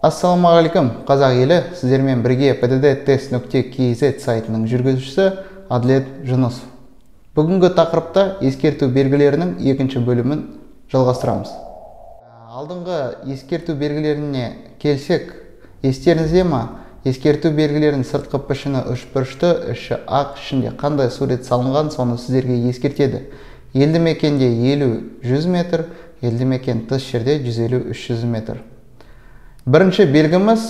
Ассалаумағалейкум, қазақ елі, сіздермен бірге pddtest.kz сайтының жүргізушісі Адлет Жүнісов. Бүгінгі тақырыпта ескерту белгілерінің екінші бөлімін жалғастырамыз. Алдыңғы ескерту белгілеріне келсек, естеріңізде ме? Ескерту белгілерінің сыртқы пішіні үшбұрышты, іші ақ, ішінде қандай сурет салынған, соны сіздерге ескертеді. Елді мекенде 50-100 метр, елді мекен тыс жерде 150-300 метр. Бірінші белгіміз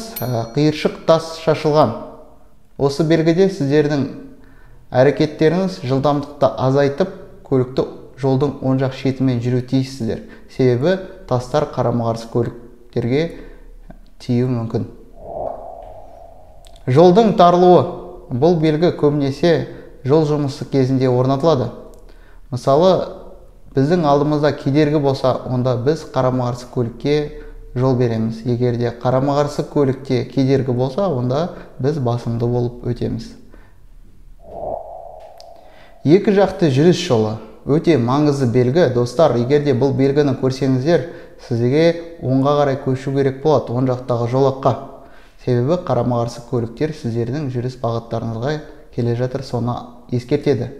қиыршық тас шашылған. Осы белгіде сіздердің әрекеттеріңіз жылдамдықты азайтып, көлікті жолдың оң жақ шетімен жүру тиіссіздер. Себебі тастар қарама-қарсы көліктерге тиюі мүмкін. Жолдың тарылуы. Бұл белгі көбінесе жол жұмысы кезінде орнатылады. Мысалы, біздің алдымызда кедергі болса, онда біз қарама-қарсы көлікке жол береміз. Егер де қарама-қарсы көлікте кедергі болса, онда біз басымды болып өтеміз. Екі жақты жүріс жолы өте маңызды белгі. Достар, егер де бұл белгіні көрсеңіздер, сізге оңға қарай көшу керек болады, оң жақтағы жолаққа. Себебі қарама-қарсы көліктер сіздердің жүріс бағыттарыңызға келе жатыр, соны ескертеді.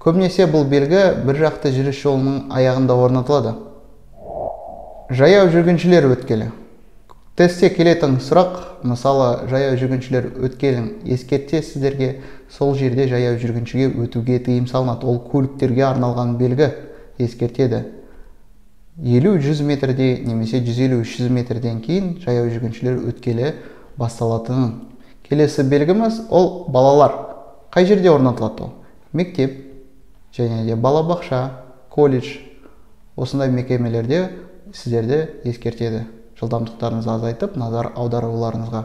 Көбінесе бұл белгі бір жақты жүріс жолының аяғында орнатылады. Жаяу жүргіншілер өткелі. Тестте келетін сұрақ, мысалы, жаяу жүргіншілер өткелін ескертсе сіздерге, сол жерде жаяу жүргіншіге өтуге тыйым салынады. Ол көліктерге арналған белгі ескертеді. 50-100 метрде немесе 150-300 метрден кейін жаяу жүргіншілер өткелі басталатынын. Келесі белгіміз ол балалар. Қай жерде орнатылады ол? Мектеп, және де балабақша, колледж. Осындай мекемелерде сіздерді ескертеді. Жылдамдықтарыңызды азайтып, назар аударуларыңызға.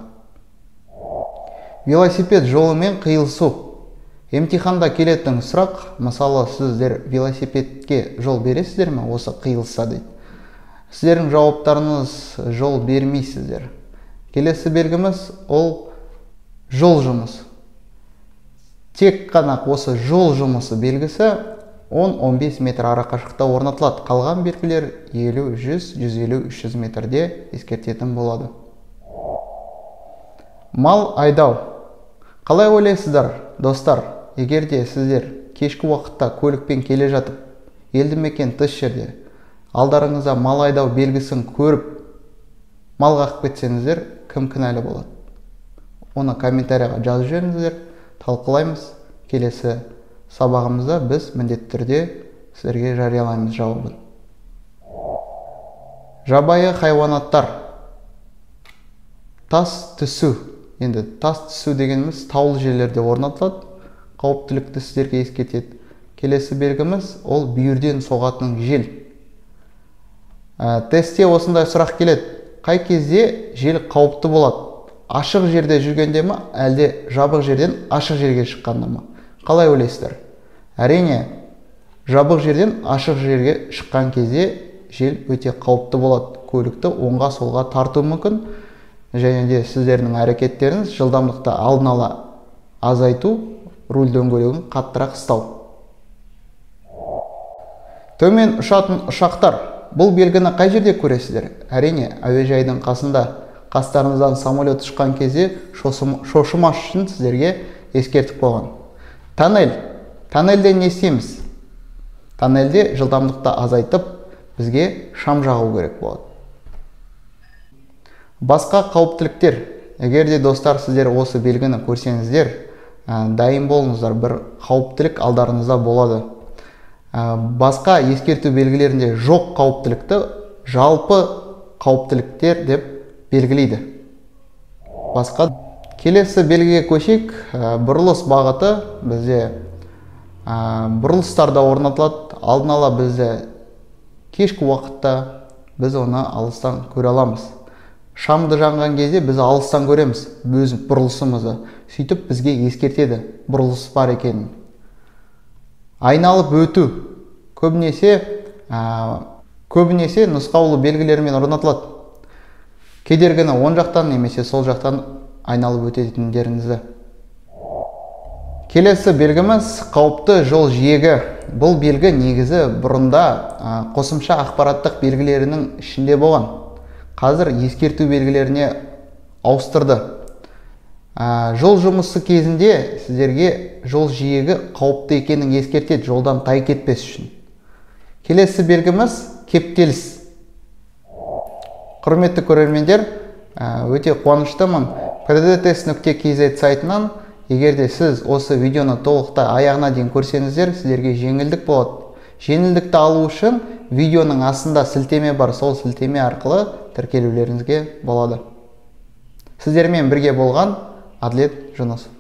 Велосипед жолымен қиылысу. Емтиханда келетін сұрақ, мысалы, сіздер велосипедке жол бересіздер ме? Осы қиылыса дейді. Сіздердің жауаптарыңыз жол бермейсіздер. Келесі белгіміз ол жол жұмысы. Тек қана осы жол жұмысы белгісі 10-15 метр арақашықта орнатылады. Қалған белгілер 50-100, 150-300 метрде ескертетін болады. Мал айдау. Қалай ойлайсыздар, достар? Егер де сіздер кешкі уақытта көлікпен келе жатып, елді мекен тыс жерде алдарыңызда мал айдау белгісін көріп, мал қағып кетсеңіздер, кім кінәлі болады? Оны комментарияға жазып жіберіңіздер, талқылаймыз. Келесі сабағымызда біз міндетті түрде сіздерге жариялаймыз жауабын. Жабайы хайуанаттар. Тас түсу. Енді тас түсу дегеніміз таулы жерлерде орнатылады. Қауіптілікті сіздерге ескертеді. Келесі белгіміз ол бүйірден соғатын жел. Тестте осындай сұрақ келеді. Қай кезде жел қауіпті болады? Ашық жерде жүргенде ме, әлде жабық жерден ашық жерге шыққанда ма? Қалай ойлайсыздар? Әрине, жабық жерден ашық жерге шыққан кезде жел өте қауіпті болады. Көлікті оңға солға тарту мүмкін. Және де сіздердің әрекеттеріңіз жылдамдықты алдын ала азайту, руль дөңгелегін қаттырақ ұстау. Төмен ұшатын ұшақтар. Бұл белгіні қай жерде көресіздер? Әрине, әуежайдың қасында. Қастарыңыздан самолет ұшқан кезде шошымаш үшін сіздерге ескертіп қойған. Тоннель. Тоннельде не істейміз? Тоннельде жылдамдықты азайтып, бізге шам жағу керек болады. Басқа қауіптіліктер. Егер де достар сіздер осы белгіні көрсеңіздер, дайын болыңыздар, бір қауіптілік алдарыңызда болады. Басқа ескерту белгілерінде жоқ қауіптілікті жалпы қауіптіліктер деп белгілейді. Басқа. Келесі белгіге көшейік. Бұрылыс бағыты бізде бұрылыстарда орнатылады. Алдын ала бізде кешкі уақытта біз оны алыстан көре аламыз. Шамды жанған кезде біз алыстан көреміз өз бұрылысымызды. Сөйтіп бізге ескертеді бұрылыс бар екенін. Айналып өту. Көбінесе нұсқаулы белгілермен орнатылады. Кедергіні оң жақтан немесе сол жақтан айналып өтетіндеріңізді. Келесі белгіміз қауіпті жол жиегі. Бұл белгі негізі бұрында қосымша ақпараттық белгілерінің ішінде болған. қазір ескерту белгілеріне ауыстырды. Жол жұмысы кезінде сіздерге жол жиегі қауіпті екенін ескертеді, жолдан тай кетпес үшін. Келесі белгіміз кептеліс. Құрметті көрермендер, өте қуаныштымын. pddtest.kz сайтынан егерде сіз осы видеоны толықтай аяғына дейін көрсеңіздер, сіздерге жеңілдік болады. Жеңілдікті алу үшін видеоның астында сілтеме бар, сол сілтеме арқылы тіркелулеріңізге болады. Сіздермен бірге болған Әділет Жүнісов.